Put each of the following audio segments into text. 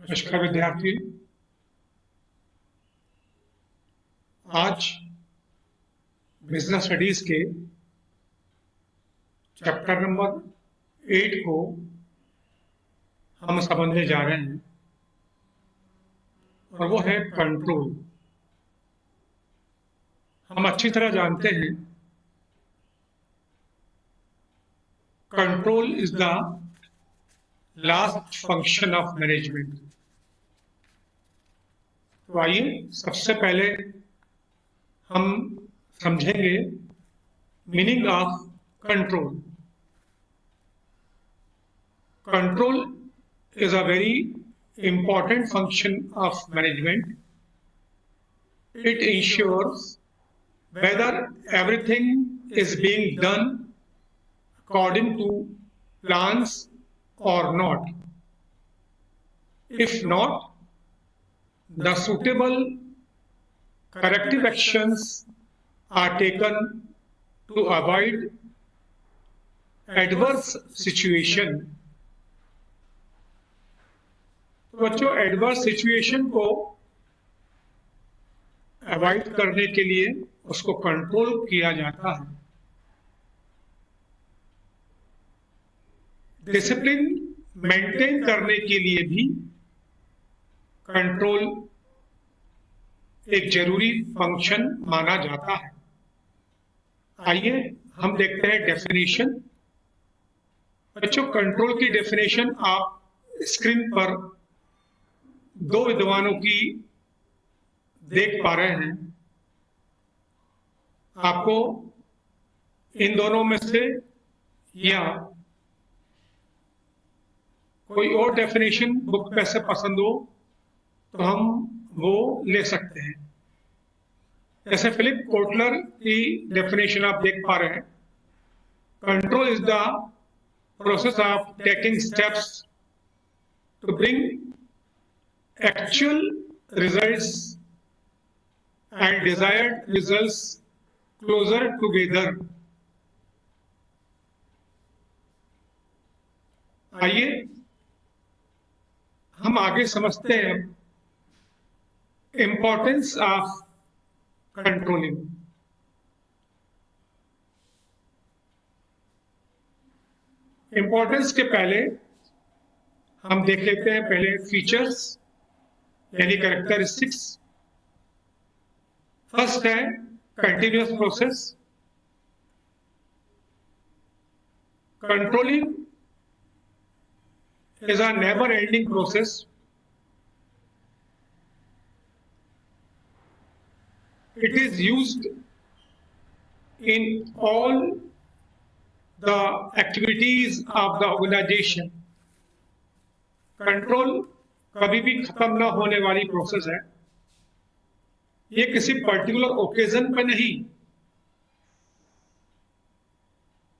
नमस्कार विद्यार्थी। आज बिजनेस स्टडीज के चैप्टर नंबर 8 को हम समझने जा रहे हैं और वो है कंट्रोल। हम अच्छी तरह जानते हैं control is the last function of management. तो आइए सबसे पहले हम समझेंगे meaning of control. Control is a very important function of management. It ensures whether everything is being done according to plans or not. If not, the suitable corrective actions are taken to avoid adverse situation. तो बच्चों, adverse situation को avoid करने के लिए उसको control किया जाता है। डिसिप्लिन मेंटेन करने के लिए भी कंट्रोल एक जरूरी फंक्शन माना जाता है। आइए हम देखते हैं डेफिनेशन। बच्चों, कंट्रोल की डेफिनेशन आप स्क्रीन पर दो विद्वानों की देख पा रहे हैं। आपको इन दोनों में से या कोई और डेफिनेशन बुक में से पसंद हो तो हम वो ले सकते हैं। जैसे फिलिप कोटलर की डेफिनेशन आप देख पा रहे हैं। Control is the process of taking steps to bring actual results and desired results closer together. आइए हम आगे समझते हैं इंपॉर्टेंस ऑफ कंट्रोलिंग। इंपॉर्टेंस के पहले हम देख लेते हैं पहले फीचर्स यानी कैरेक्टरिस्टिक्स। फर्स्ट है continuous process. Controlling is a never ending process. It is used in all the activities of the organisation. Control कभी भी खत्म ना होने वाली प्रोसेस है। ये किसी पर्टिकुलर ओकेजन पे नहीं,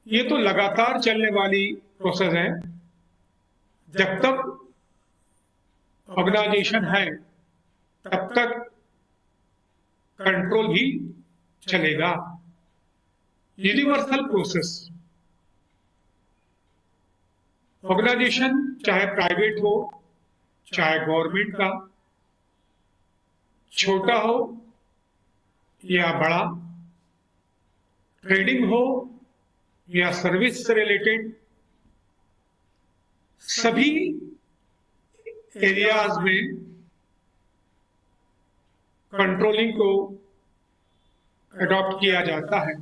ये तो लगातार चलने वाली प्रोसेस है। जब तक ऑर्गेनाइजेशन है तब तक कंट्रोल भी चलेगा। Universal process. ऑर्गेनाइजेशन चाहे प्राइवेट हो चाहे गवर्नमेंट का, छोटा हो या बड़ा, ट्रेडिंग हो या सर्विस से रिलेटेड, सभी एरियाज में कंट्रोलिंग को अडॉप्ट किया जाता है।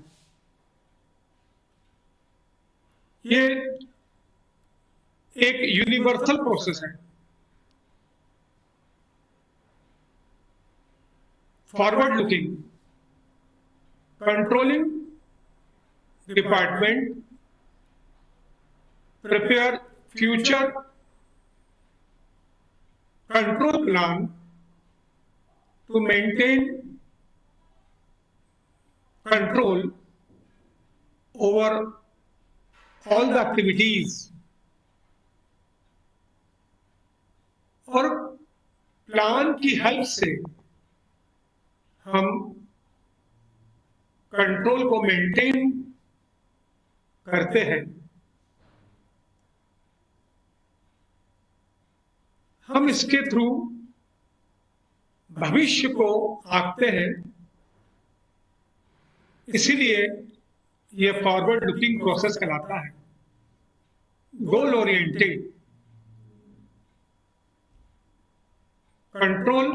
ये एक यूनिवर्सल प्रोसेस है। Forward looking, controlling department prepare future control plan to maintain control over all the activities। और प्लान की हेल्प से हम कंट्रोल को मेंटेन करते हैं। हम इसके थ्रू भविष्य को आंकते हैं, इसीलिए यह फॉरवर्ड लुकिंग प्रोसेस कहलाता है, goal oriented. Control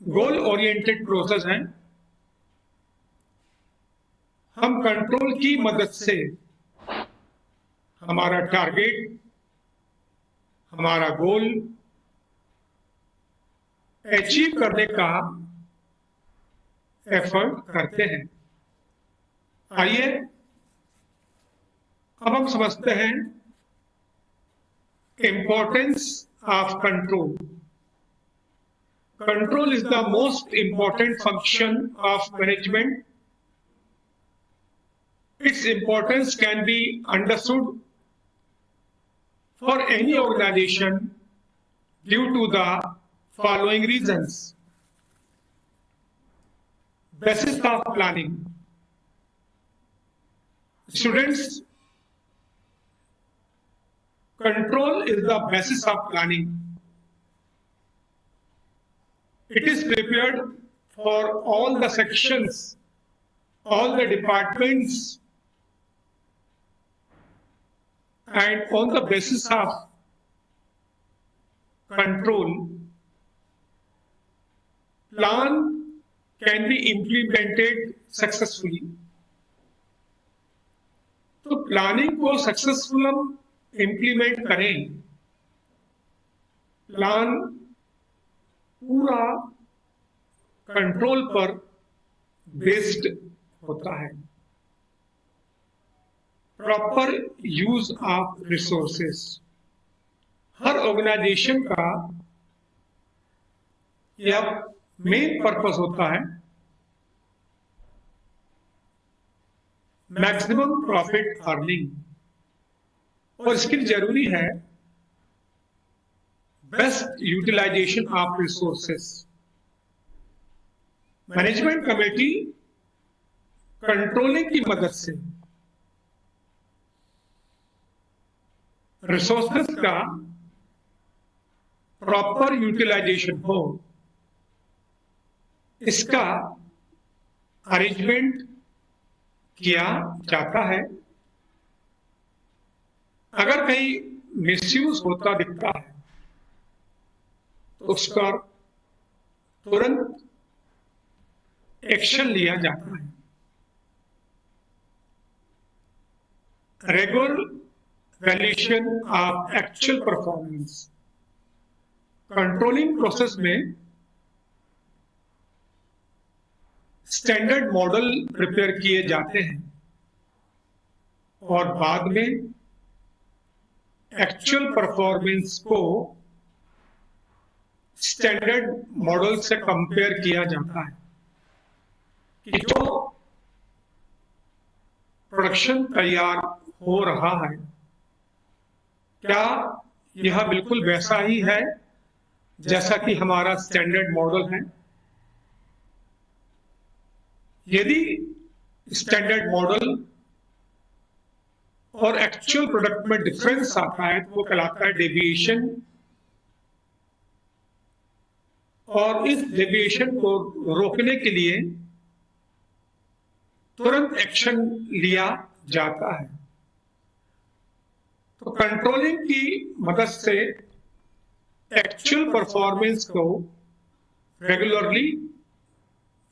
goal oriented process है। हम कंट्रोल की मदद से हमारा टारगेट, हमारा गोल अचीव करने का एफर्ट करते हैं। आइए अब हम समझते हैं importance of control. Control is the most important function of management. Its importance can be understood for any organization due to the following reasons. Basis of planning. Students, control is the basis of planning. It is prepared for all the sections, all the departments, and on the basis of control, plan can be implemented successfully. तो planning को successful हम implement करें, plan पूरा control पर based होता है। Proper use of resources. हर organisation का यह मेन पर्पस होता है मैक्सिमम प्रॉफिट अर्निंग, और इसके लिए जरूरी है best utilization of resources. Management committee controlling की मदद से रिसोर्सेस का प्रॉपर यूटिलाइजेशन हो, इसका अरेंजमेंट किया जाता है। अगर कहीं मिसयूज होता दिखता है तो उस पर तुरंत एक्शन लिया जाता है। Regular valuation of actual performance. Controlling process में स्टैंडर्ड मॉडल प्रिपेयर किए जाते हैं और बाद में एक्चुअल परफॉर्मेंस को स्टैंडर्ड मॉडल से कंपेयर किया जाता है कि जो प्रोडक्शन तैयार हो रहा है क्या यह बिल्कुल वैसा ही है जैसा कि हमारा स्टैंडर्ड मॉडल है। यदि स्टैंडर्ड मॉडल और एक्चुअल प्रोडक्ट में डिफरेंस आता है तो वो कहलाता है डेविएशन, और इस डेविएशन को रोकने के लिए तुरंत एक्शन लिया जाता है। तो कंट्रोलिंग की मदद से एक्चुअल परफॉर्मेंस को रेगुलरली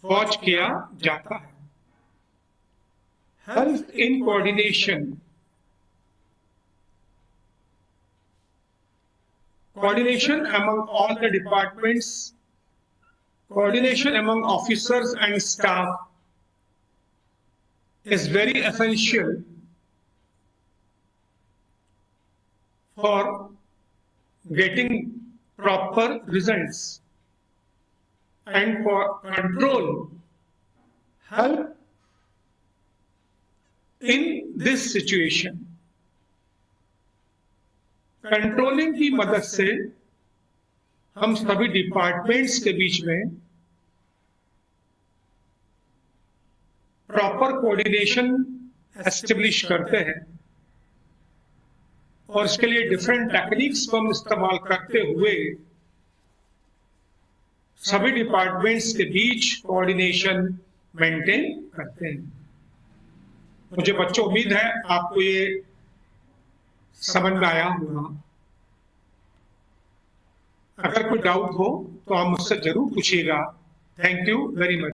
वॉच किया जाता है। Help in coordination. Coordination among all the departments, coordination among officers and staff is very essential for getting proper results, and for control help in this situation. Controlling की मदद से हम सभी departments के बीच में प्रॉपर कोऑर्डिनेशन एस्टेब्लिश करते हैं और इसके लिए डिफरेंट टेक्निक्स को हम इस्तेमाल करते हुए सभी डिपार्टमेंट्स के बीच कोऑर्डिनेशन मेंटेन करते हैं। मुझे बच्चों उम्मीद है आपको ये समझ में आया होगा। अगर कोई डाउट हो तो आप मुझसे जरूर पूछिएगा। Thank you very much.